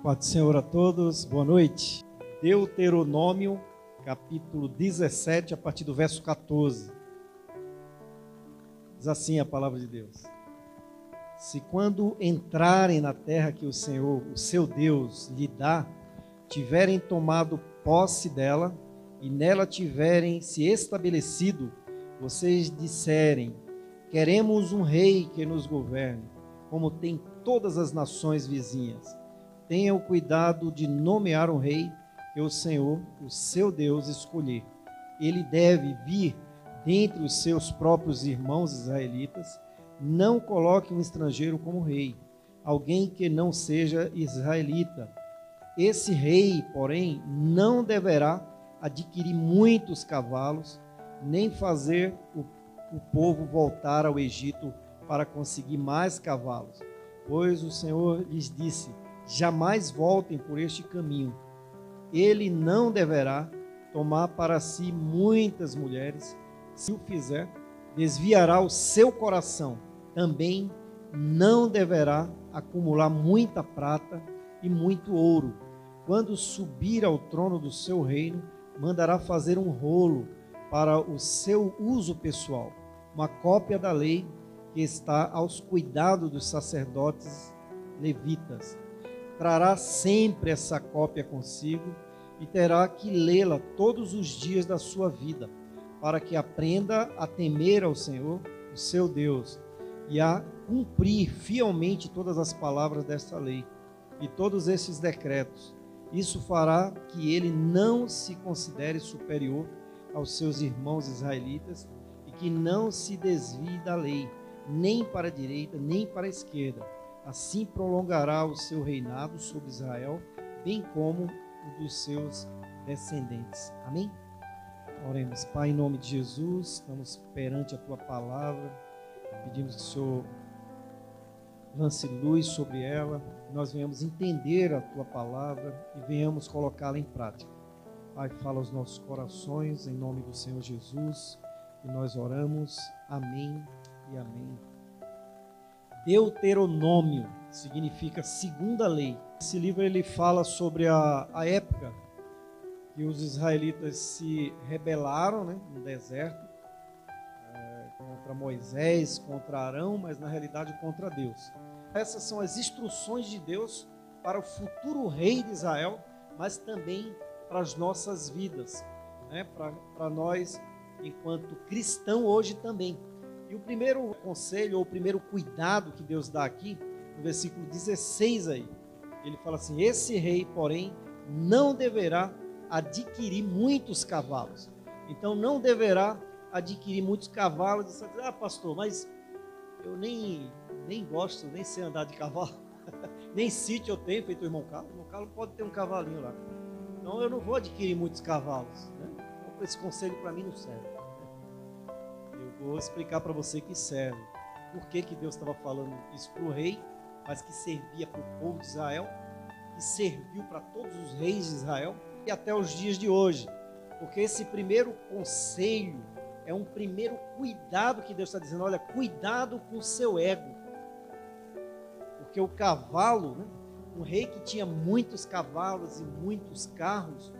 Paz do Senhor a todos, boa noite. Deuteronômio, capítulo 17, a partir do verso 14. Diz assim a palavra de Deus: Se quando entrarem na terra que o Senhor, o seu Deus, lhe dá, tiverem tomado posse dela, e nela tiverem se estabelecido, vocês disserem: queremos um rei que nos governe, como tem todas as nações vizinhas. Tenha o cuidado de nomear um rei que o Senhor, o seu Deus, escolher. Ele deve vir dentre os seus próprios irmãos israelitas. Não coloque um estrangeiro como rei, alguém que não seja israelita. Esse rei, porém, não deverá adquirir muitos cavalos, nem fazer o povo voltar ao Egito para conseguir mais cavalos. Pois o Senhor lhes disse: jamais voltem por este caminho. Ele não deverá tomar para si muitas mulheres. Se o fizer, desviará o seu coração. Também não deverá acumular muita prata e muito ouro. Quando subir ao trono do seu reino, mandará fazer um rolo para o seu uso pessoal, uma cópia da lei que está aos cuidados dos sacerdotes levitas. Trará sempre essa cópia consigo e terá que lê-la todos os dias da sua vida, para que aprenda a temer ao Senhor, o seu Deus, e a cumprir fielmente todas as palavras desta lei e todos esses decretos. Isso fará que ele não se considere superior aos seus irmãos israelitas e que não se desvie da lei, nem para a direita, nem para a esquerda. Assim prolongará o seu reinado sobre Israel, bem como o dos seus descendentes. Amém? Oremos. Pai, em nome de Jesus, estamos perante a Tua palavra, pedimos que o Senhor lance luz sobre ela, nós venhamos entender a Tua palavra e venhamos colocá-la em prática. Pai, fala aos nossos corações, em nome do Senhor Jesus, e nós oramos. Amém e amém. Deuteronômio significa segunda lei. Esse livro ele fala sobre a época que os israelitas se rebelaram, no deserto, contra Moisés, contra Arão, mas na realidade contra Deus. Essas são as instruções de Deus para o futuro rei de Israel, mas também para as nossas vidas, para nós enquanto cristão hoje também. E o primeiro conselho, ou o primeiro cuidado que Deus dá aqui, no versículo 16 aí, ele fala assim: esse rei, porém, não deverá adquirir muitos cavalos. Então, não deverá adquirir muitos cavalos. Você vai dizer: pastor, mas eu nem gosto, nem sei andar de cavalo. Nem sítio eu tenho, feito o irmão Carlos. O irmão Carlos pode ter um cavalinho lá. Então, eu não vou adquirir muitos cavalos. Então, esse conselho para mim não serve. Vou explicar para você que serve. Por que Deus estava falando isso para o rei, mas que servia para o povo de Israel, que serviu para todos os reis de Israel e até os dias de hoje. Porque esse primeiro conselho é um primeiro cuidado que Deus está dizendo: olha, cuidado com o seu ego. Porque o cavalo, um rei que tinha muitos cavalos e muitos carros,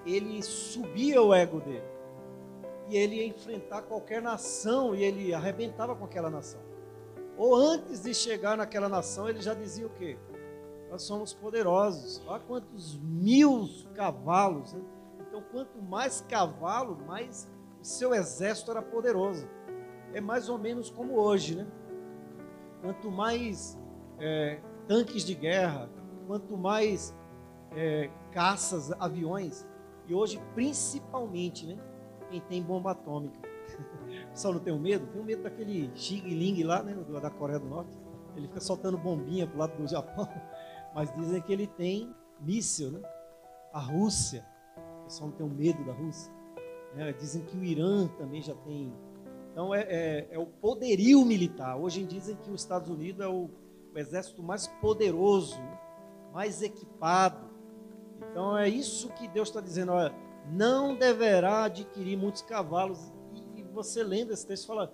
ele subia o ego dele. E ele ia enfrentar qualquer nação e ele arrebentava com aquela nação. Ou antes de chegar naquela nação, ele já dizia o quê? Nós somos poderosos. Olha quantos 1000 cavalos. Então, quanto mais cavalo, mais o seu exército era poderoso. É mais ou menos como hoje, Quanto mais tanques de guerra, quanto mais caças, aviões, e hoje principalmente, quem tem bomba atômica. O pessoal não tem medo? Tem medo daquele Xi Jinping lá, da Coreia do Norte. Ele fica soltando bombinha pro lado do Japão, mas dizem que ele tem míssil, A Rússia, o pessoal não tem medo da Rússia. Dizem que o Irã também já tem. Então é o poderio militar. Hoje dizem que os Estados Unidos é o exército mais poderoso, mais equipado. Então é isso que Deus está dizendo: olha, não deverá adquirir muitos cavalos. E você lendo esse texto fala: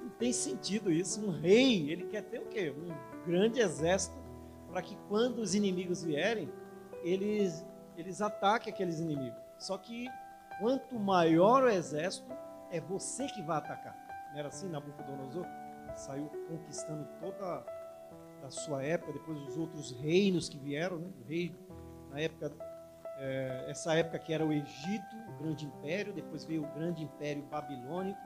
não tem sentido isso. Um rei, ele quer ter o quê? Um grande exército para que quando os inimigos vierem, eles ataquem aqueles inimigos. Só que quanto maior o exército, é você que vai atacar. Não era assim Nabucodonosor? Saiu conquistando toda a sua época, depois os outros reinos que vieram, né? O rei, na época, essa época que era o Egito, o grande império, depois veio o grande império babilônico,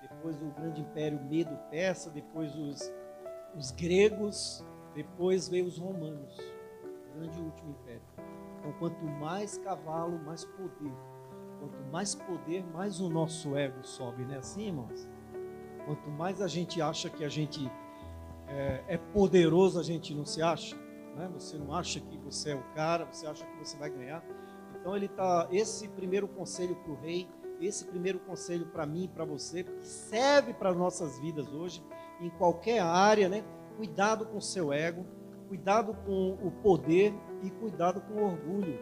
depois o grande império medo-persa, depois os gregos, depois veio os romanos, o grande último império. Então, quanto mais cavalo, mais poder. Quanto mais poder, mais o nosso ego sobe, não é assim, irmãos? Quanto mais a gente acha que a gente é poderoso, a gente não se acha, né? Você não acha que você é o cara, você acha que você vai ganhar. Então esse primeiro conselho para o rei, esse primeiro conselho para mim e para você, que serve para as nossas vidas hoje, em qualquer área, né? Cuidado com o seu ego, cuidado com o poder e cuidado com o orgulho.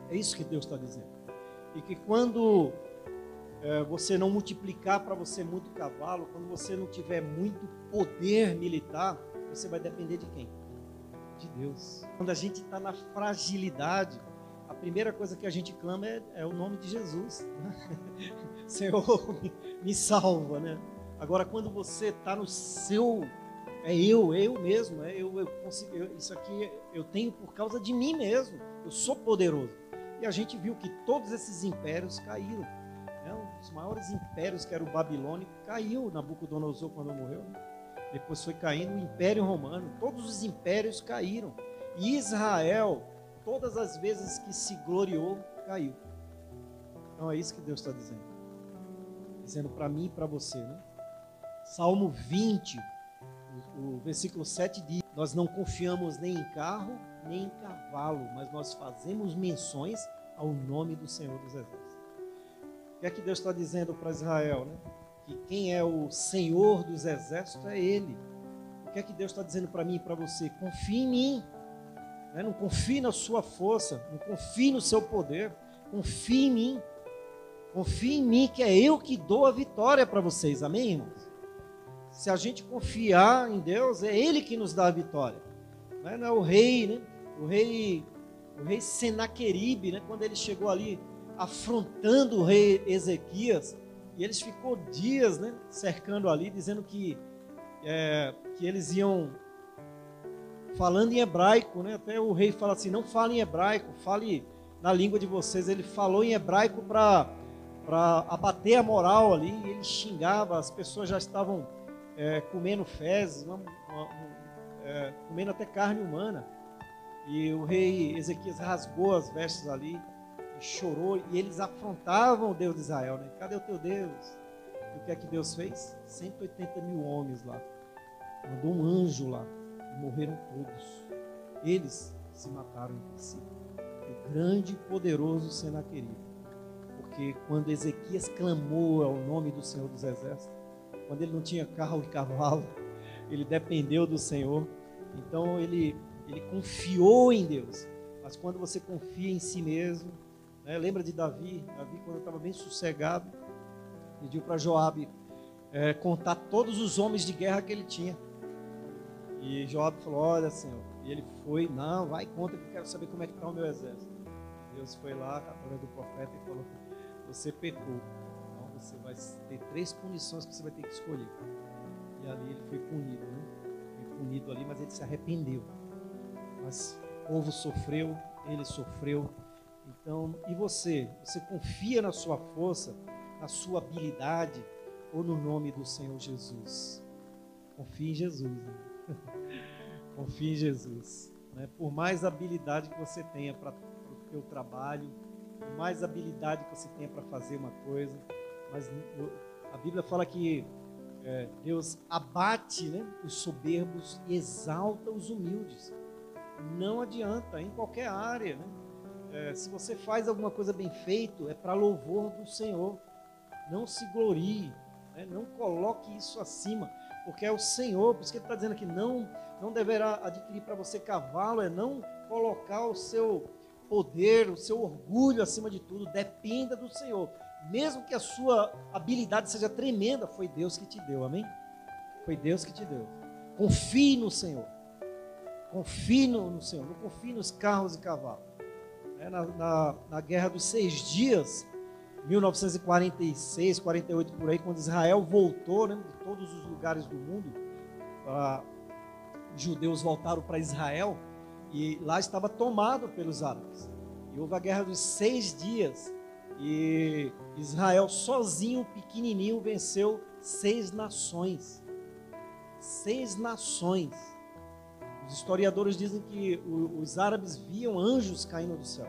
É isso que Deus está dizendo. E que quando você não multiplicar para você muito cavalo, quando você não tiver muito poder militar, você vai depender de quem? De Deus. Quando a gente está na fragilidade, a primeira coisa que a gente clama é o nome de Jesus. Senhor, me salva, né? Agora, quando você está no seu... eu mesmo, eu consigo, isso aqui eu tenho por causa de mim mesmo, eu sou poderoso. E a gente viu que todos esses impérios caíram, né? Um dos maiores impérios, que era o babilônico, caiu. Nabucodonosor, quando morreu, né? Depois foi caindo o Império Romano, todos os impérios caíram. E Israel, todas as vezes que se gloriou, caiu. Então é isso que Deus está dizendo para mim e para você, né? Salmo 20, o versículo 7 diz: nós não confiamos nem em carro, nem em cavalo, mas nós fazemos menções ao nome do Senhor dos Exércitos. O que é que Deus está dizendo para Israel, né? Que quem é o Senhor dos Exércitos é Ele. O que é que Deus está dizendo para mim e para você? Confie em mim, né? Não confie na sua força, não confie no seu poder, confie em mim. Confie em mim, que é eu que dou a vitória para vocês, amém, irmãos? Se a gente confiar em Deus, é Ele que nos dá a vitória. Não é o rei, né? O rei Senaqueribe, né? Quando ele chegou ali afrontando o rei Ezequias, e eles ficou dias, né, cercando ali, dizendo que eles iam falando em hebraico, né? Até o rei fala assim: não fale em hebraico, fale na língua de vocês. Ele falou em hebraico para abater a moral ali, e ele xingava, as pessoas já estavam comendo fezes, comendo até carne humana. E o rei Ezequias rasgou as vestes ali e chorou, e eles afrontavam o Deus de Israel, né? Cadê o teu Deus? E o que é que Deus fez? 180 mil homens lá, mandou um anjo lá, e morreram todos. Eles se mataram entre si. O grande e poderoso Senaqueribe. Porque quando Ezequias clamou ao nome do Senhor dos Exércitos, quando ele não tinha carro e cavalo, ele dependeu do Senhor. Então ele confiou em Deus. Mas quando você confia em si mesmo, né? Lembra de Davi? Davi, quando estava bem sossegado, pediu para Joabe contar todos os homens de guerra que ele tinha. E Joabe falou: olha, Senhor. E ele foi: não, vai, conta, que eu quero saber como é que está o meu exército. Deus foi lá, através do profeta, e falou: você pecou. Então você vai ter 3 punições que você vai ter que escolher. E ali ele foi punido, né? Foi punido ali, mas ele se arrependeu. Mas o povo sofreu, ele sofreu. Então, e você? Você confia na sua força, na sua habilidade, ou no nome do Senhor Jesus? Confie em Jesus, né? Confie em Jesus, né? Por mais habilidade que você tenha para o teu trabalho, por mais habilidade que você tenha para fazer uma coisa, mas a Bíblia fala que Deus abate, né, os soberbos e exalta os humildes. Não adianta, em qualquer área, né? Se você faz alguma coisa bem feito, é para louvor do Senhor. Não se glorie, né? Não coloque isso acima, porque é o Senhor. Por isso que ele está dizendo que não deverá adquirir para você cavalo, é não colocar o seu poder, o seu orgulho acima de tudo. Dependa do Senhor. Mesmo que a sua habilidade seja tremenda, foi Deus que te deu, amém? Foi Deus que te deu. Confie no Senhor. confie no Senhor, não confie nos carros e cavalos. Na Guerra dos 6 Dias, 1946, 48 por aí, quando Israel voltou, né, de todos os lugares do mundo, os judeus voltaram para Israel e lá estava tomado pelos árabes. E houve a Guerra dos 6 Dias e Israel sozinho, pequenininho, venceu 6 nações. 6 nações. Os historiadores dizem que os árabes viam anjos caindo do céu.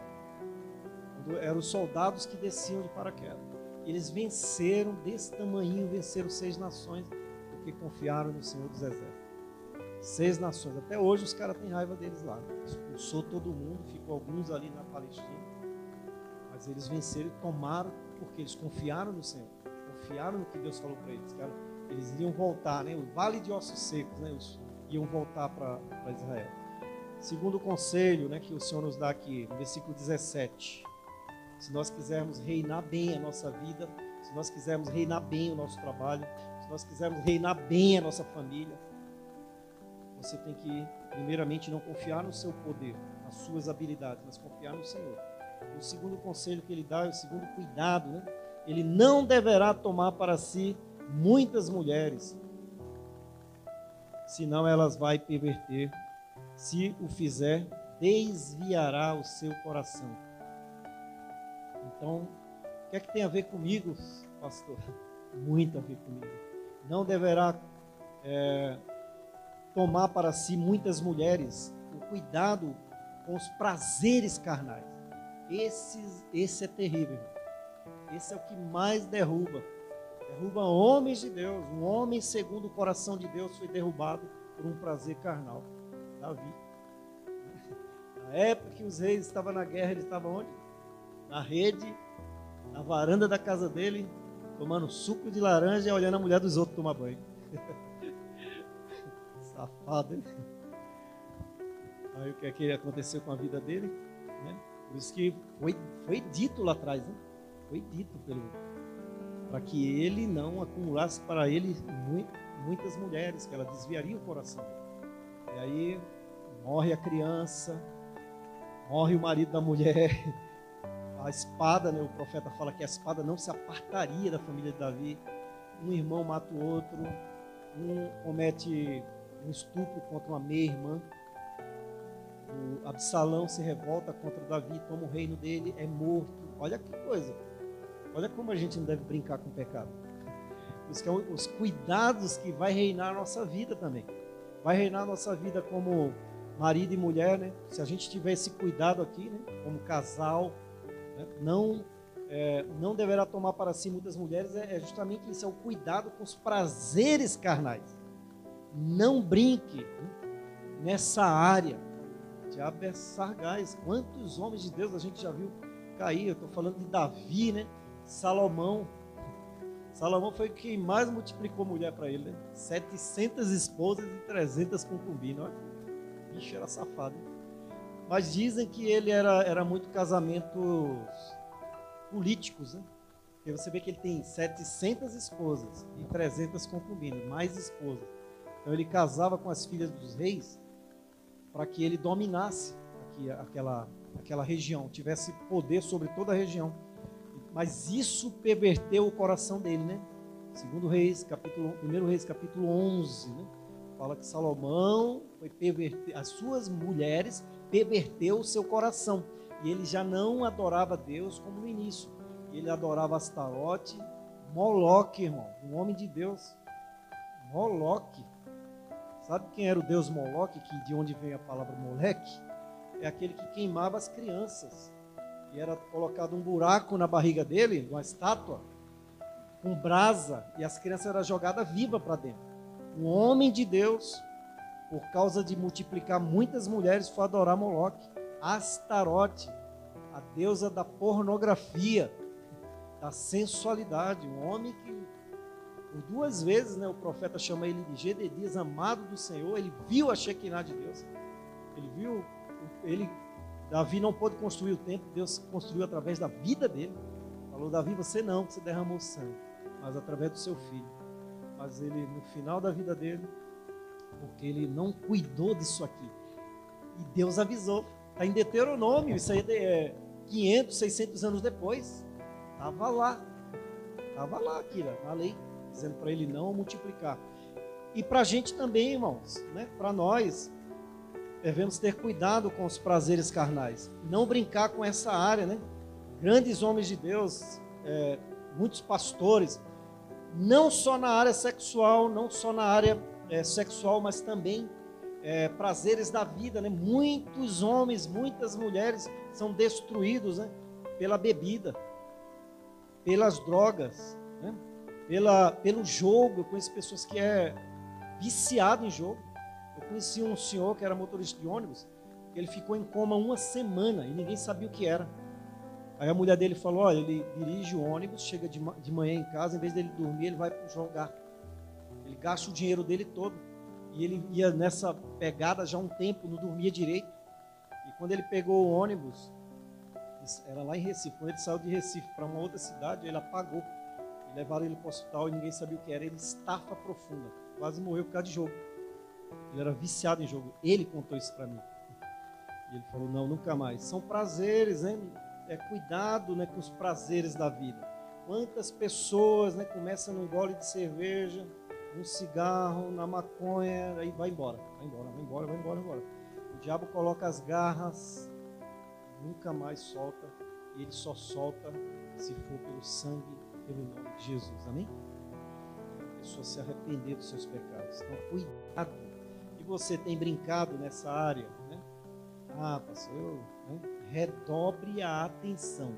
Eram os soldados que desciam de paraquedas. Eles venceram desse tamanhinho, venceram 6 nações, porque confiaram no Senhor dos Exércitos. 6 nações. Até hoje os caras têm raiva deles lá. Expulsou todo mundo, ficou alguns ali na Palestina. Mas eles venceram e tomaram, porque eles confiaram no Senhor. Confiaram no que Deus falou para eles. Cara, eles iam voltar, né? O vale de ossos secos, né? Iam voltar para Israel. Segundo conselho, né, que o Senhor nos dá aqui, no versículo 17. Se nós quisermos reinar bem a nossa vida, se nós quisermos reinar bem o nosso trabalho, se nós quisermos reinar bem a nossa família, você tem que, primeiramente, não confiar no seu poder, nas suas habilidades, mas confiar no Senhor. O segundo conselho que ele dá, o segundo cuidado, né? Ele não deverá tomar para si muitas mulheres, senão elas vão perverter. Se o fizer, desviará o seu coração. Então, o que é que tem a ver comigo, pastor? Muito a ver comigo. Não deverá tomar para si muitas mulheres. O cuidado com os prazeres carnais. Esse é terrível. Esse é o que mais derruba. Derruba homens de Deus. Um homem segundo o coração de Deus foi derrubado por um prazer carnal. Davi. Na época que os reis estavam na guerra, ele estava onde? Na rede, na varanda da casa dele, tomando suco de laranja e olhando a mulher dos outros tomar banho. Safado, hein? Aí o que é que aconteceu com a vida dele? Né? Por isso que foi dito lá atrás, né? Foi dito para que ele não acumulasse para ele muitas mulheres, que ela desviaria o coração. E aí morre a criança, morre o marido da mulher, a espada, né? O profeta fala que a espada não se apartaria da família de Davi. Um irmão mata o outro, um comete um estupro contra uma meia-irmã. O Absalão se revolta contra Davi, toma o reino dele, é morto. Olha que coisa. Olha como a gente não deve brincar com o pecado. Os cuidados que vai reinar a nossa vida também. Vai reinar a nossa vida como marido e mulher, né? Se a gente tiver esse cuidado aqui, né? Como casal, né? Não deverá tomar para si muitas mulheres, é justamente isso, é o cuidado com os prazeres carnais. Não brinque, né, nessa área. O diabo é sagaz. Quantos homens de Deus a gente já viu cair? Eu estou falando de Davi, né? Salomão foi quem mais multiplicou mulher para ele, né? 700 esposas e 300 concubinas. Olha, o bicho era safado. Hein? Mas dizem que ele era muito casamentos políticos, né? Porque você vê que ele tem 700 esposas e 300 concubinas, mais esposas. Então ele casava com as filhas dos reis para que ele dominasse aquela região, tivesse poder sobre toda a região. Mas isso perverteu o coração dele, né? 1 Reis, capítulo 11, né? Fala que Salomão foi perverter, as suas mulheres perverteu o seu coração. E ele já não adorava Deus como no início. Ele adorava Astarote, Moloque, irmão, um homem de Deus. Moloque. Sabe quem era o deus Moloque, de onde vem a palavra moleque? É aquele que queimava as crianças. E era colocado um buraco na barriga dele, uma estátua, com brasa, e as crianças eram jogadas vivas para dentro. Um homem de Deus, por causa de multiplicar muitas mulheres, foi adorar Moloque. Astarote, a deusa da pornografia, da sensualidade. Um homem que, por 2 vezes, né, o profeta chama ele de Gededias, amado do Senhor. Ele viu a Shekinah de Deus. Davi não pôde construir o templo, Deus construiu através da vida dele. Falou: Davi, você derramou sangue, mas através do seu filho. Mas ele, no final da vida dele, porque ele não cuidou disso aqui, E Deus avisou. Está em Deuteronômio, isso aí é 500, 600 anos depois. Estava lá aqui, na lei, dizendo para ele não multiplicar. E para a gente também, irmãos, né? Para nós, devemos ter cuidado com os prazeres carnais. Não brincar com essa área, né? Grandes homens de Deus, muitos pastores, não só na área sexual, sexual, mas também prazeres da vida, né? Muitos homens, muitas mulheres são destruídos, né? Pela bebida, pelas drogas, né? Pelo jogo. Eu conheço pessoas que viciado em jogo. Eu conheci um senhor que era motorista de ônibus, ele ficou em coma 1 semana e ninguém sabia o que era. Aí a mulher dele falou, olha, ele dirige o ônibus, chega de manhã em casa, em vez dele dormir, ele vai jogar. Ele gasta o dinheiro dele todo. E ele ia nessa pegada já há um tempo, não dormia direito. E quando ele pegou o ônibus, era lá em Recife, quando ele saiu de Recife para uma outra cidade, ele apagou. E levaram ele para o hospital e ninguém sabia o que era. Ele estafa profunda, quase morreu por causa de jogo. Ele era viciado em jogo. Ele contou isso para mim. E ele falou, não, nunca mais. São prazeres, né? Cuidado, né, com os prazeres da vida. Quantas pessoas, né, começam num gole de cerveja, no cigarro, na maconha, aí vai embora. O diabo coloca as garras, nunca mais solta. E ele só solta se for pelo sangue, pelo nome de Jesus. Amém? A pessoa se arrepender dos seus pecados. Então, cuidado. E você tem brincado nessa área, né? Pastor, redobre a atenção.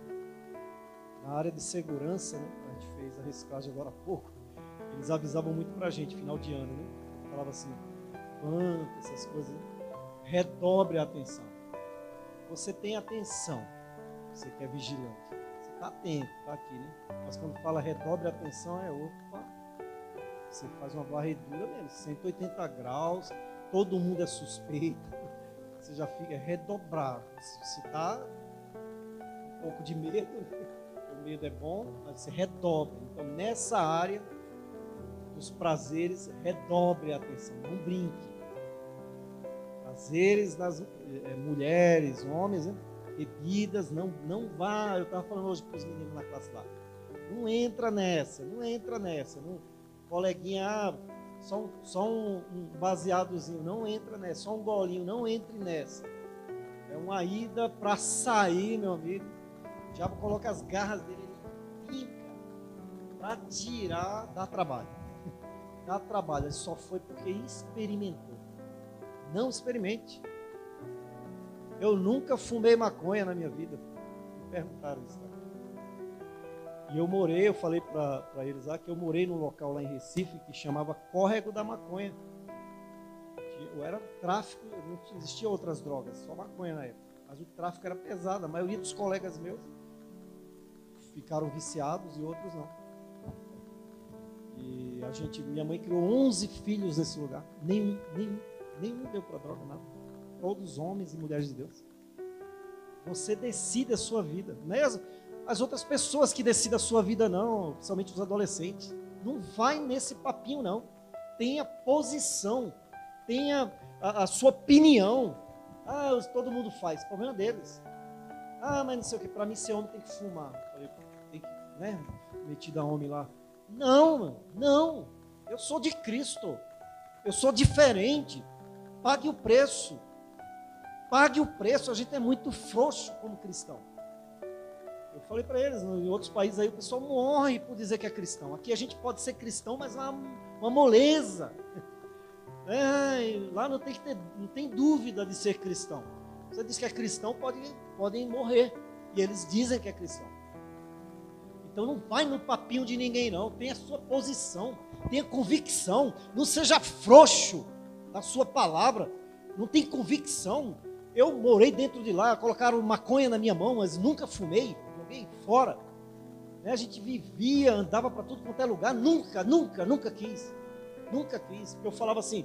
Na área de segurança, né? A gente fez a reciclagem agora há pouco. Eles avisavam muito pra gente, final de ano, né? Falava assim, quanto, essas coisas. Né? Redobre a atenção. Você tem atenção. Você que é vigilante. Você está atento, está aqui, né? Mas quando fala redobre a atenção, opa. Você faz uma varredura mesmo, 180 graus, todo mundo é suspeito. Você já fica redobrar. Se está um pouco de medo, o medo é bom, mas você redobra. Então, nessa área dos prazeres, redobre a atenção, não brinque. Prazeres das mulheres, homens, né? Bebidas, não vá. Eu estava falando hoje para os meninos na classe lá. Não entra nessa. Não, coleguinha, só um baseadozinho, não entra nessa. Só um golinho, não entre nessa. É uma ida para sair, meu amigo. O diabo coloca as garras dele, ele pica para tirar, dá trabalho. Dá trabalho, ele só foi porque experimentou. Não experimente. Eu nunca fumei maconha na minha vida. Me perguntaram isso. E eu falei para eles lá que eu morei num local lá em Recife que chamava Córrego da Maconha. Era tráfico, não existia outras drogas, só maconha na época. Mas o tráfico era pesado, a maioria dos colegas meus ficaram viciados e outros não. E minha mãe criou 11 filhos nesse lugar. Nenhum deu para droga, nada. Todos homens e mulheres de Deus. Você decide a sua vida. Não é as outras pessoas que decidem a sua vida, não. Principalmente os adolescentes. Não vai nesse papinho, não. Tenha posição. Tenha a sua opinião. Todo mundo faz. Problema deles. Mas não sei o que. Para mim, ser homem tem que fumar. Tem que, né? Metido a homem lá. Não, mano. Não. Eu sou de Cristo. Eu sou diferente. Pague o preço. Pague o preço. A gente é muito frouxo como cristão. Eu falei para eles, em outros países aí o pessoal morre por dizer que é cristão. Aqui a gente pode ser cristão, mas é uma moleza. Lá não tem dúvida de ser cristão. Você diz que é cristão, podem morrer. E eles dizem que é cristão. Então não vai no papinho de ninguém não. Tenha a sua posição. Tenha convicção. Não seja frouxo da sua palavra. Não tem convicção. Eu morei dentro de lá, colocaram maconha na minha mão, mas nunca fumei. Joguei fora. A gente vivia, andava para tudo quanto é lugar. Nunca quis. Nunca quis. Porque eu falava assim,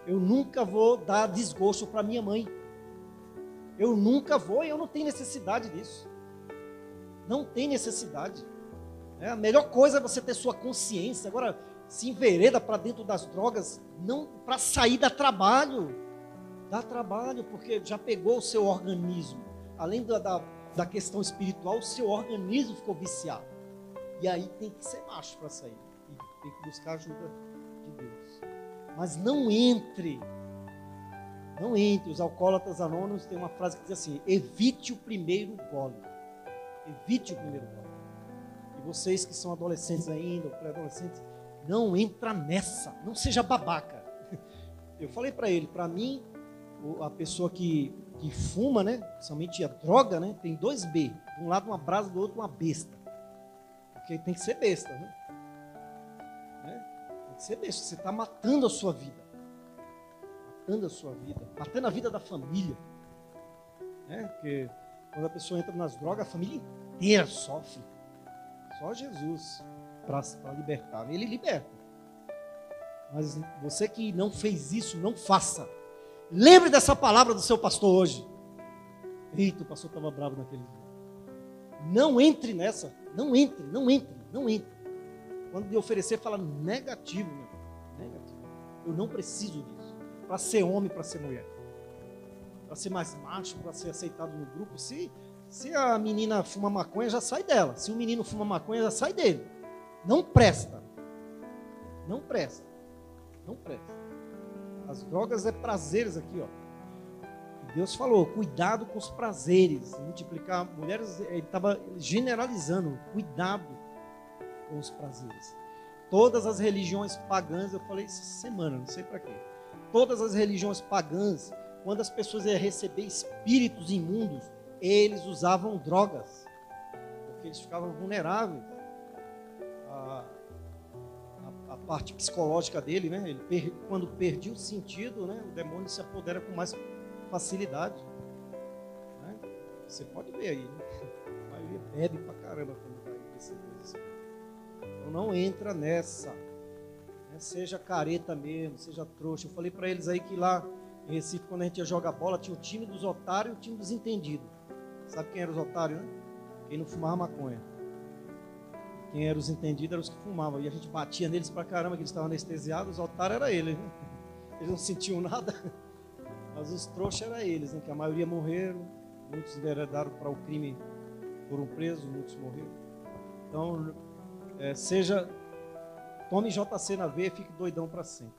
eu nunca vou dar desgosto para minha mãe. Eu nunca vou e eu não tenho necessidade disso. Não tem necessidade. A melhor coisa é você ter sua consciência. Agora, se envereda para dentro das drogas, não para sair da trabalho. Dá trabalho, porque já pegou o seu organismo. Além da questão espiritual, o seu organismo ficou viciado. E aí tem que ser macho para sair. E tem que buscar a ajuda de Deus. Mas não entre. Não entre. Os alcoólatras anônimos têm uma frase que diz assim: evite o primeiro gole. Evite o primeiro gole. E vocês que são adolescentes ainda, ou pré-adolescentes, não entra nessa. Não seja babaca. Eu falei para ele, para mim, a pessoa que fuma, né, principalmente a droga, né, tem 2 B. De um lado uma brasa, do outro uma besta. Porque tem que ser besta, né? Tem que ser besta. Você está matando a sua vida. Matando a sua vida. Matando a vida da família. Porque quando a pessoa entra nas drogas, a família inteira sofre. Só Jesus para libertar. Ele liberta. Mas você que não fez isso, não faça. Lembre dessa palavra do seu pastor hoje. Eita, o pastor estava bravo naquele dia. Não entre nessa. Não entre, não entre, não entre. Quando lhe oferecer, fala negativo, meu. Negativo. Eu não preciso disso. Para ser homem, para ser mulher. Para ser mais macho, para ser aceitado no grupo. Se a menina fuma maconha, já sai dela. Se o menino fuma maconha, já sai dele. Não presta. Não presta. Não presta. As drogas é prazeres aqui, ó. Deus falou, cuidado com os prazeres. Multiplicar mulheres, ele estava generalizando, cuidado com os prazeres. Todas as religiões pagãs, eu falei essa semana, não sei para quê. Todas as religiões pagãs, quando as pessoas iam receber espíritos imundos, eles usavam drogas, porque eles ficavam vulneráveis. A parte psicológica dele, né? Quando perdia o sentido, né? O demônio se apodera com mais facilidade. Né? Você pode ver aí, né? A maioria bebe pra caramba quando vai receber isso. Então não entra nessa. Né? Seja careta mesmo, seja trouxa. Eu falei para eles aí que lá em Recife, quando a gente ia jogar bola, tinha o time dos otários e o time dos entendidos. Sabe quem eram os otários, né? Quem não fumava maconha. Quem eram os entendidos eram os que fumavam. E a gente batia neles pra caramba, que eles estavam anestesiados. Os otários eram eles, né? Eles não sentiam nada. Mas os trouxas eram eles, né? Que a maioria morreram. Muitos enveredaram para o crime, foram presos, muitos morreram. Então, tome JC na veia e fique doidão para sempre.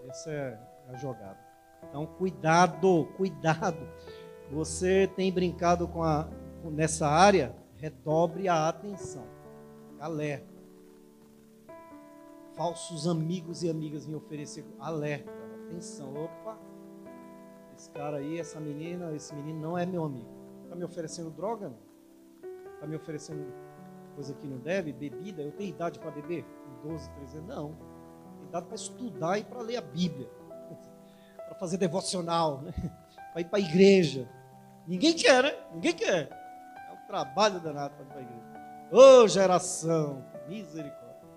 Essa é a jogada. Então, cuidado, cuidado. Você tem brincado nessa área, redobre a atenção. Alerta. Falsos amigos e amigas me oferecer alerta. Atenção, opa. Esse cara aí, essa menina, esse menino não é meu amigo. Está me oferecendo droga? Não? Está me oferecendo coisa que não deve? Bebida? Eu tenho idade para beber? Com 12, 13 anos? Não. Tenho idade para estudar e para ler a Bíblia. Para fazer devocional, né? Para ir para a igreja. Ninguém quer, né? Ninguém quer. É um trabalho danado para ir para a igreja. Ô geração, misericórdia.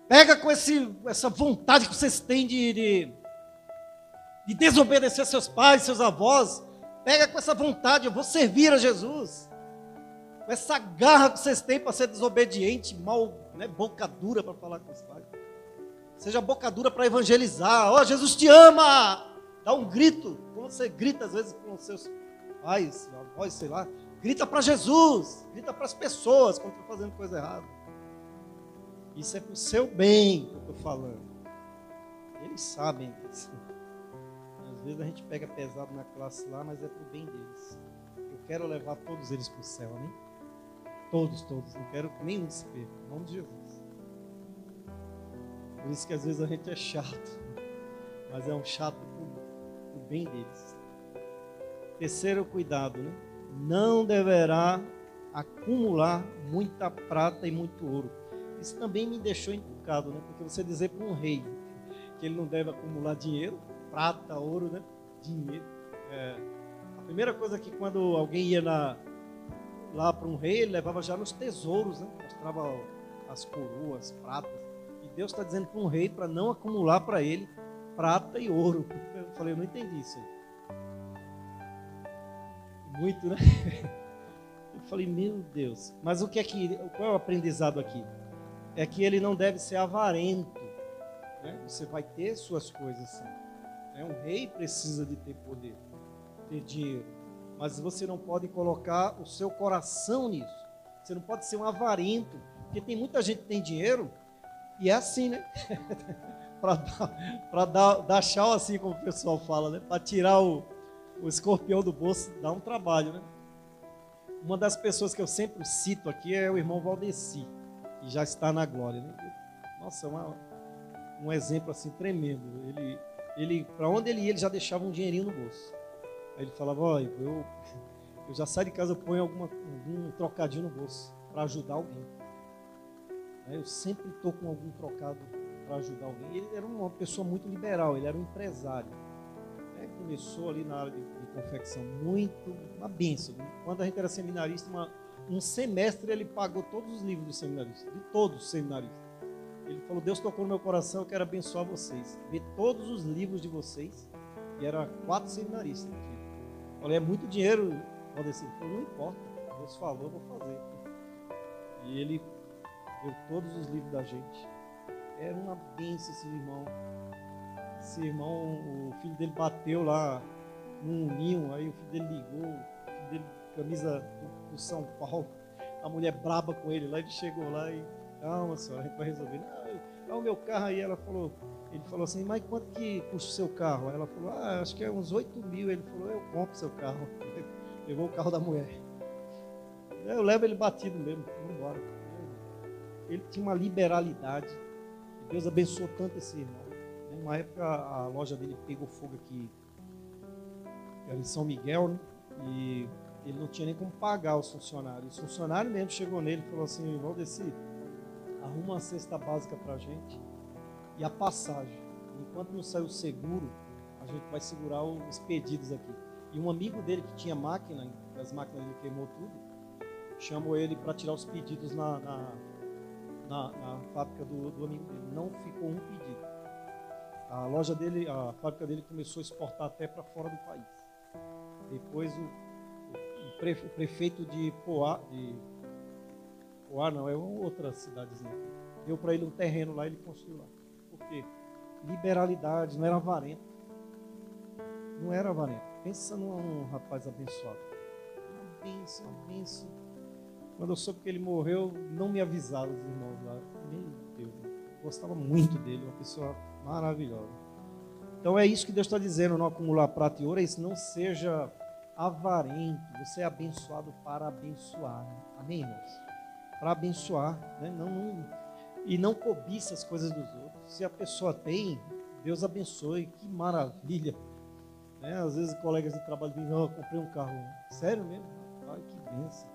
Pega com essa vontade que vocês têm de desobedecer seus pais, seus avós. Pega com essa vontade, eu vou servir a Jesus. Com essa garra que vocês têm para ser desobediente, mal, né, boca dura para falar com os pais. Seja boca dura para evangelizar. Ó, Jesus te ama! Dá um grito, como você grita às vezes com os seus pais, avós, sei lá. Grita para Jesus, grita para as pessoas quando estão fazendo coisa errada. Isso é para o seu bem que eu estou falando. Eles sabem disso. Às vezes a gente pega pesado na classe lá, mas é para o bem deles. Eu quero levar todos eles para o céu, né? Todos. Não quero que nenhum se perca. Em nome de Jesus. Por isso que às vezes a gente é chato. Mas é um chato para o bem deles. Terceiro cuidado, né? Não deverá acumular muita prata e muito ouro. Isso também me deixou encucado, né? Porque você dizer para um rei que ele não deve acumular dinheiro, prata, ouro, né? Dinheiro. A primeira coisa que quando alguém ia lá para um rei, ele levava já nos tesouros, né? Mostrava as coroas, pratas. E Deus está dizendo para um rei para não acumular para ele prata e ouro. Eu falei, eu não entendi isso aí. Muito, né? Eu falei, meu Deus. Mas qual é o aprendizado aqui? É que ele não deve ser avarento. Né? Você vai ter suas coisas, sim. né? Um rei precisa de ter poder, ter dinheiro. Mas você não pode colocar o seu coração nisso. Você não pode ser um avarento. Porque tem muita gente que tem dinheiro e é assim, né? Para dar tchau, assim como o pessoal fala, né? Para tirar o escorpião do bolso, dá um trabalho, né? Uma das pessoas que eu sempre cito aqui é o irmão Valdeci, que já está na glória, né? Nossa, um exemplo assim tremendo. Ele para onde ele ia, ele já deixava um dinheirinho no bolso. Aí ele falava, ó, eu já saio de casa, eu ponho algum trocadinho no bolso para ajudar alguém. Eu sempre estou com algum trocado para ajudar alguém. Ele era uma pessoa muito liberal, ele era um empresário. Começou ali na área de confecção, uma bênção. Quando a gente era seminarista, um semestre ele pagou todos os livros dos seminaristas, de todos os seminaristas. Ele falou, Deus tocou no meu coração, eu quero abençoar vocês. Ver todos os livros de vocês. E era 4 seminaristas. Eu falei, é muito dinheiro. Ele falou, não importa, Deus falou, eu vou fazer. E ele deu todos os livros da gente. Era uma bênção esse irmão. Esse irmão, o filho dele bateu lá num ninho, aí o filho dele ligou, o filho dele, camisa do São Paulo, a mulher braba com ele lá, ele chegou lá e, calma senhora, a gente vai resolver. Não, o meu carro aí, ele falou assim, mas quanto que custa o seu carro? Aí ela falou, acho que é uns 8 mil. Ele falou, eu compro seu carro. Levou o carro da mulher. Eu levo ele batido mesmo, vamos embora. Ele tinha uma liberalidade, e Deus abençoou tanto esse irmão. Numa época a loja dele pegou fogo aqui, era em São Miguel, né? E ele não tinha nem como pagar os funcionários. O funcionário mesmo chegou nele e falou assim, Valdeci, arruma uma cesta básica para a gente e a passagem. Enquanto não sair o seguro, a gente vai segurar os pedidos aqui. E um amigo dele que tinha máquina, as máquinas ele queimou tudo, chamou ele para tirar os pedidos na fábrica do amigo dele. Não ficou um pedido. A loja dele, a fábrica dele começou a exportar até para fora do país. Depois o prefeito de Poá não, é uma outra cidadezinha, deu para ele um terreno lá e ele construiu lá. Por quê? Liberalidade, não era avarento. Não era avarento. Pensa num rapaz abençoado. Uma bênção. Quando eu soube que ele morreu, não me avisaram os irmãos lá. Meu Deus, eu gostava muito dele, uma pessoa maravilhosa. Então é isso que Deus está dizendo, não acumular prata e ouro, é isso, não seja avarento, você é abençoado para abençoar. Amém, irmãos? Para abençoar, né? E não cobiça as coisas dos outros. Se a pessoa tem, Deus abençoe, que maravilha. Né? Às vezes colegas de trabalho dizem, não, eu comprei um carro. Sério mesmo? Ai, que bênção.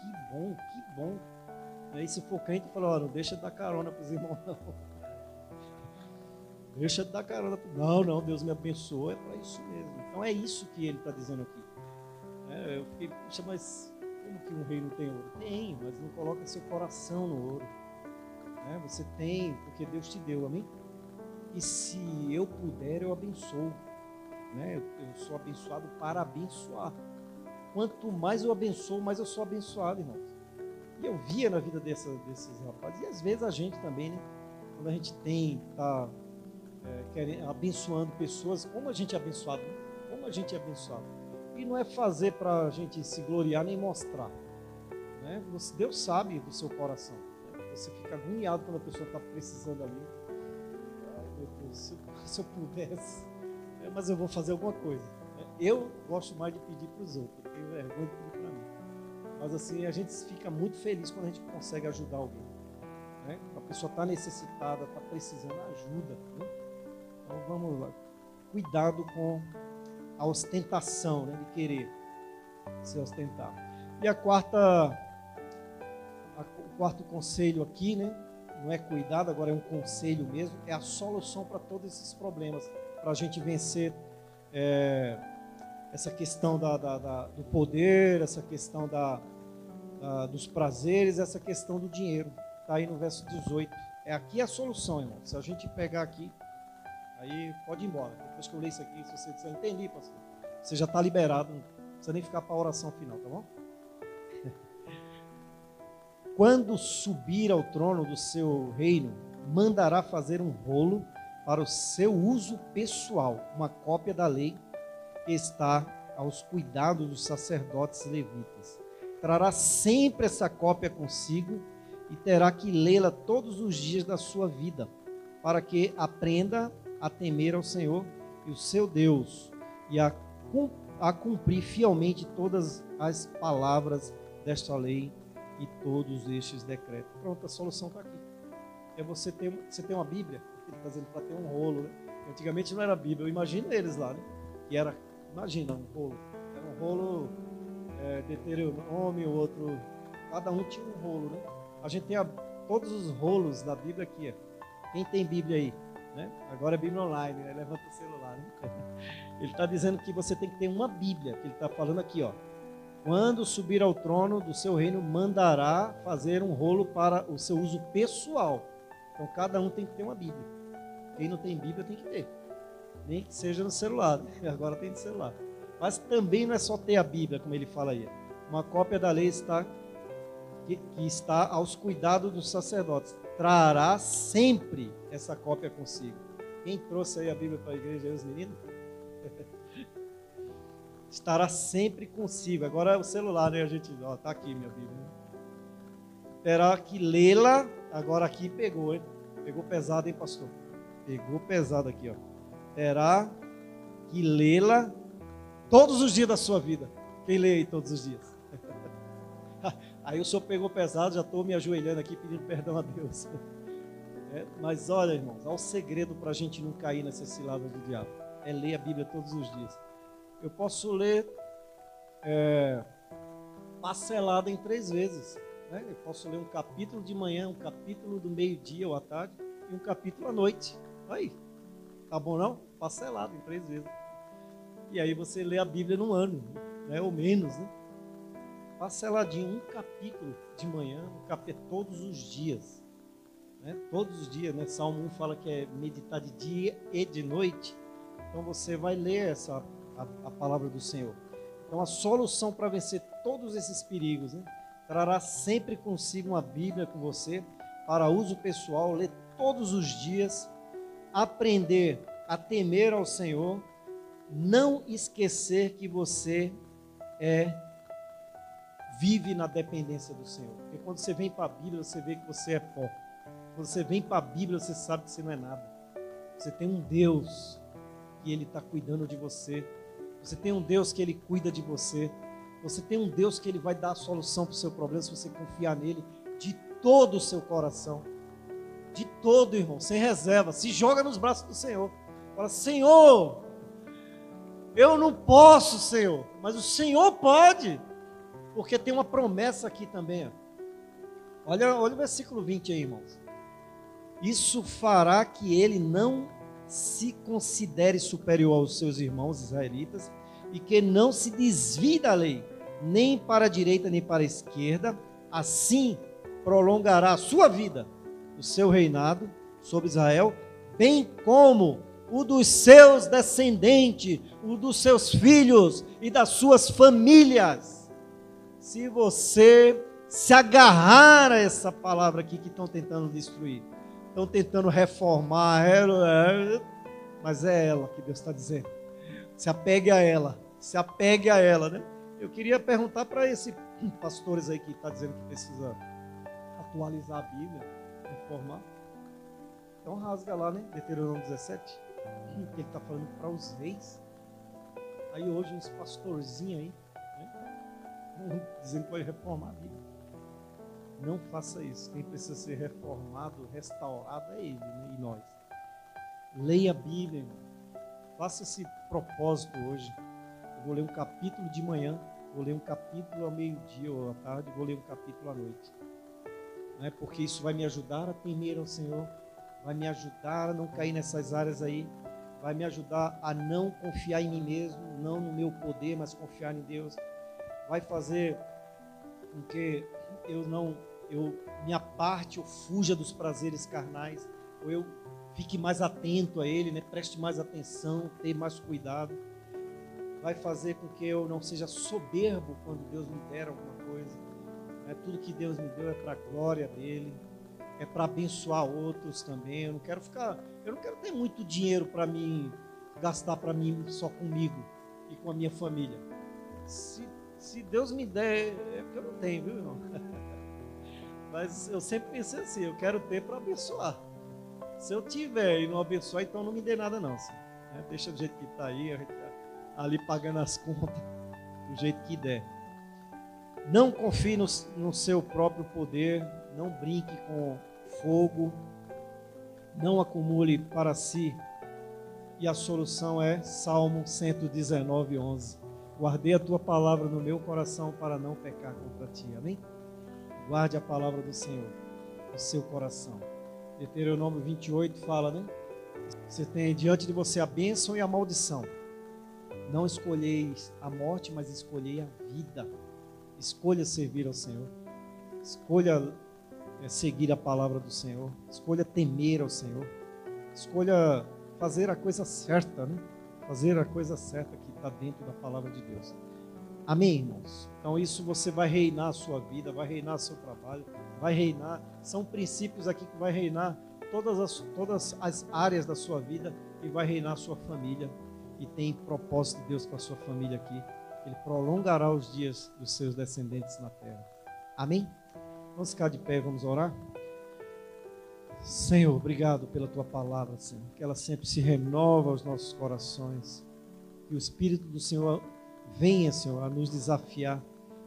Que bom. Aí se for crente, fala, não deixa de dar carona para os irmãos, não. Deixa de dar carona. Não, Deus me abençoa, é para isso mesmo. Então é isso que ele está dizendo aqui. Eu fiquei, puxa, mas como que um rei não tem ouro? Tem, mas não coloca seu coração no ouro. Você tem, porque Deus te deu, amém? E se eu puder, eu abençoo. Eu sou abençoado para abençoar. Quanto mais eu abençoo, mais eu sou abençoado, irmãos. E eu via na vida desses rapazes, e às vezes a gente também, né? Quando a gente está abençoando pessoas, como a gente é abençoado, né? Como a gente é abençoado. E não é fazer para a gente se gloriar nem mostrar. Né? Deus sabe do seu coração. Você fica agoniado quando a pessoa está precisando ali. Ai, meu Deus, se eu pudesse. Mas eu vou fazer alguma coisa. Eu gosto mais de pedir para os outros. Eu tenho vergonha de pedir para mim. Mas assim, a gente fica muito feliz quando a gente consegue ajudar alguém. Né? A pessoa está necessitada, está precisando de ajuda. Né? Então vamos lá. Cuidado com a ostentação, né? De querer se ostentar. E o quarto conselho aqui, né? Não é cuidado, agora é um conselho mesmo, é a solução para todos esses problemas, para a gente vencer essa questão do poder, essa questão dos prazeres, essa questão do dinheiro. Está aí no verso 18. É aqui a solução, irmão. Se a gente pegar aqui, aí pode ir embora. Depois que eu ler isso aqui, se você disser, entendi, pastor, você já está liberado, não precisa nem ficar para a oração final, tá bom? Quando subir ao trono do seu reino, mandará fazer um rolo para o seu uso pessoal, uma cópia da lei que está aos cuidados dos sacerdotes levitas. Trará sempre essa cópia consigo e terá que lê-la todos os dias da sua vida, para que aprenda a temer ao Senhor e o seu Deus e a cumprir fielmente todas as palavras desta lei e todos estes decretos. Pronto, a solução está aqui. É você ter uma Bíblia, ele está dizendo para ter um rolo, né? Antigamente não era Bíblia, eu imagino eles lá, né? Que era, imagina, um rolo. Era um rolo Deuteronômio, o outro, cada um tinha um rolo, né? A gente tem todos os rolos da Bíblia aqui, ó. Quem tem Bíblia aí? Né? Agora é Bíblia online, né? Levanta o celular, né? Ele está dizendo que você tem que ter uma Bíblia, que ele está falando aqui, ó. Quando subir ao trono do seu reino, mandará fazer um rolo para o seu uso pessoal. Então, cada um tem que ter uma Bíblia. Quem não tem Bíblia tem que ter. Nem que seja no celular, né? Agora tem no celular. Mas também não é só ter a Bíblia, como ele fala aí. Uma cópia da lei que está aos cuidados dos sacerdotes. Trará sempre essa cópia consigo. Quem trouxe aí a Bíblia para a igreja, aí os meninos? Estará sempre consigo. Agora é o celular, né? A gente, ó, tá aqui minha Bíblia. Terá que lê-la. Agora aqui pegou, hein? Pegou pesado, hein, pastor? Pegou pesado aqui, ó. Terá que lê-la todos os dias da sua vida. Quem lê aí todos os dias? Aí o senhor pegou pesado, já estou me ajoelhando aqui pedindo perdão a Deus. Mas olha, irmãos, há um segredo para a gente não cair nessa cilada do diabo. É ler a Bíblia todos os dias. Eu posso ler parcelado em 3 vezes. Né? Eu posso ler um capítulo de manhã, um capítulo do meio-dia ou à tarde e um capítulo à noite. Aí, tá bom não? Parcelado em 3 vezes. E aí você lê a Bíblia num ano, né? Ou menos, né? Parceladinho, um capítulo de manhã, um capítulo todos os dias. Né? Todos os dias, né? Salmo 1 fala que é meditar de dia e de noite. Então você vai ler a palavra do Senhor. Então a solução para vencer todos esses perigos, né? Trará sempre consigo uma Bíblia com você, para uso pessoal, ler todos os dias, aprender a temer ao Senhor, não esquecer que você vive na dependência do Senhor. Porque quando você vem para a Bíblia, você vê que você é pó. Quando você vem para a Bíblia, você sabe que você não é nada. Você tem um Deus que Ele está cuidando de você. Você tem um Deus que Ele cuida de você. Você tem um Deus que Ele vai dar a solução para o seu problema se você confiar nele de todo o seu coração. De todo, irmão, sem reserva. Se joga nos braços do Senhor. Fala, Senhor, eu não posso, Senhor, mas o Senhor pode. Porque tem uma promessa aqui também. Ó. Olha o versículo 20 aí, irmãos. Isso fará que ele não se considere superior aos seus irmãos israelitas e que não se desvie da lei, nem para a direita nem para a esquerda. Assim prolongará a sua vida, o seu reinado sobre Israel, bem como o dos seus descendentes, o dos seus filhos e das suas famílias. Se você se agarrar a essa palavra aqui que estão tentando destruir, estão tentando reformar, mas é ela que Deus está dizendo. Se apegue a ela, né? Eu queria perguntar para esses pastores aí que está dizendo que precisa atualizar a Bíblia, reformar. Então rasga lá, né? Deuteronômio 17, que ele está falando para os reis. Aí hoje uns pastorzinhos aí, né? Dizendo que vai reformar a Bíblia. Não faça isso. Quem precisa ser reformado, restaurado é ele, né? E nós. Leia a Bíblia, irmão. Faça esse propósito hoje. Eu vou ler um capítulo de manhã, vou ler um capítulo ao meio-dia ou à tarde, vou ler um capítulo à noite. Né? Porque isso vai me ajudar a temer ao Senhor, vai me ajudar a não cair nessas áreas aí, vai me ajudar a não confiar em mim mesmo, não no meu poder, mas confiar em Deus. Vai fazer com que eu me aparte ou fuja dos prazeres carnais, ou eu fique mais atento a Ele, né? Preste mais atenção, tenha mais cuidado. Vai fazer com que eu não seja soberbo quando Deus me der alguma coisa. Tudo que Deus me deu é para a glória dEle. é para abençoar outros também. Eu não quero ter muito dinheiro para mim gastar para mim só comigo e com a minha família. Se Deus me der, é porque eu não tenho, viu, irmão? Mas eu sempre pensei assim, eu quero ter para abençoar. Se eu tiver e não abençoar, então não me dê nada não. Assim, né? Deixa do jeito que está aí, a gente tá ali pagando as contas do jeito que der. Não confie no seu próprio poder, não brinque com fogo, não acumule para si. E a solução é Salmo 119, 11. Guardei a tua palavra no meu coração para não pecar contra ti. Amém? Guarde a palavra do Senhor no seu coração. Deuteronômio 28 fala, né? Você tem diante de você a bênção e a maldição. Não escolheis a morte, mas escolhei a vida. Escolha servir ao Senhor. Escolha seguir a palavra do Senhor. Escolha temer ao Senhor. Escolha fazer a coisa certa, né? Fazer a coisa certa que está dentro da palavra de Deus. Amém, irmãos? Então isso você vai reinar a sua vida, vai reinar seu trabalho, vai reinar. São princípios aqui que vai reinar todas as áreas da sua vida e vai reinar a sua família. E tem propósito de Deus para a sua família aqui. Ele prolongará os dias dos seus descendentes na terra. Amém? Vamos ficar de pé e vamos orar? Senhor, obrigado pela tua palavra, Senhor. Que ela sempre se renova aos nossos corações. Que o Espírito do Senhor venha, Senhor, a nos desafiar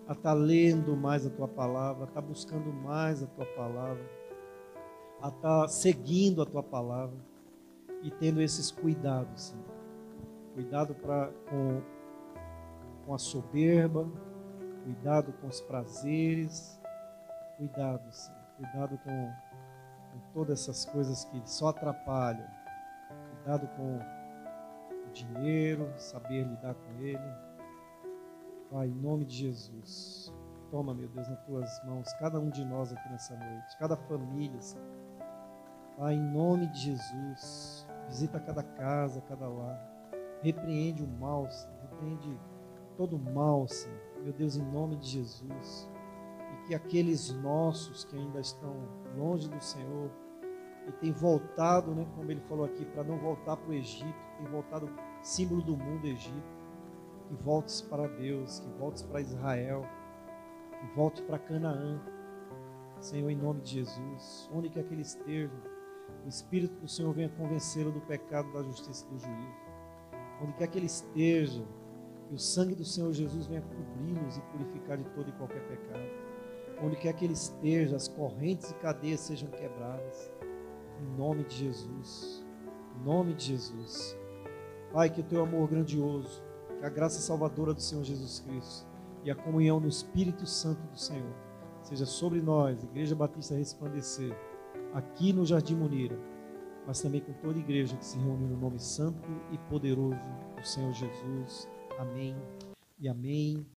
a estar lendo mais a tua palavra, a estar buscando mais a tua palavra, a estar seguindo a tua palavra e tendo esses cuidados, Senhor. Cuidado com a soberba, cuidado com os prazeres, cuidado, Senhor. Cuidado com todas essas coisas que só atrapalham. Cuidado com o dinheiro, saber lidar com ele. Pai, em nome de Jesus, toma, meu Deus, nas tuas mãos, cada um de nós aqui nessa noite, cada família, Senhor. Pai, em nome de Jesus, visita cada casa, cada lar. Repreende o mal, Senhor. Repreende todo o mal, Senhor. Meu Deus, em nome de Jesus. E que aqueles nossos que ainda estão longe do Senhor e têm voltado, né, como ele falou aqui, para não voltar para o Egito, tem voltado símbolo do mundo, Egito, que voltes para Deus, que voltes para Israel, que volte para Canaã, Senhor, em nome de Jesus. Onde quer que ele esteja, o Espírito do Senhor venha convencê-lo do pecado, da justiça e do juízo. Onde quer que ele esteja, que o sangue do Senhor Jesus venha cobri-los e purificar de todo e qualquer pecado. Onde quer que ele esteja, as correntes e cadeias sejam quebradas. Em nome de Jesus. Em nome de Jesus. Pai, que o teu amor grandioso, que a graça salvadora do Senhor Jesus Cristo e a comunhão no Espírito Santo do Senhor seja sobre nós, Igreja Batista Resplandecer, aqui no Jardim Munira, mas também com toda a igreja que se reúne no nome santo e poderoso do Senhor Jesus. Amém e amém.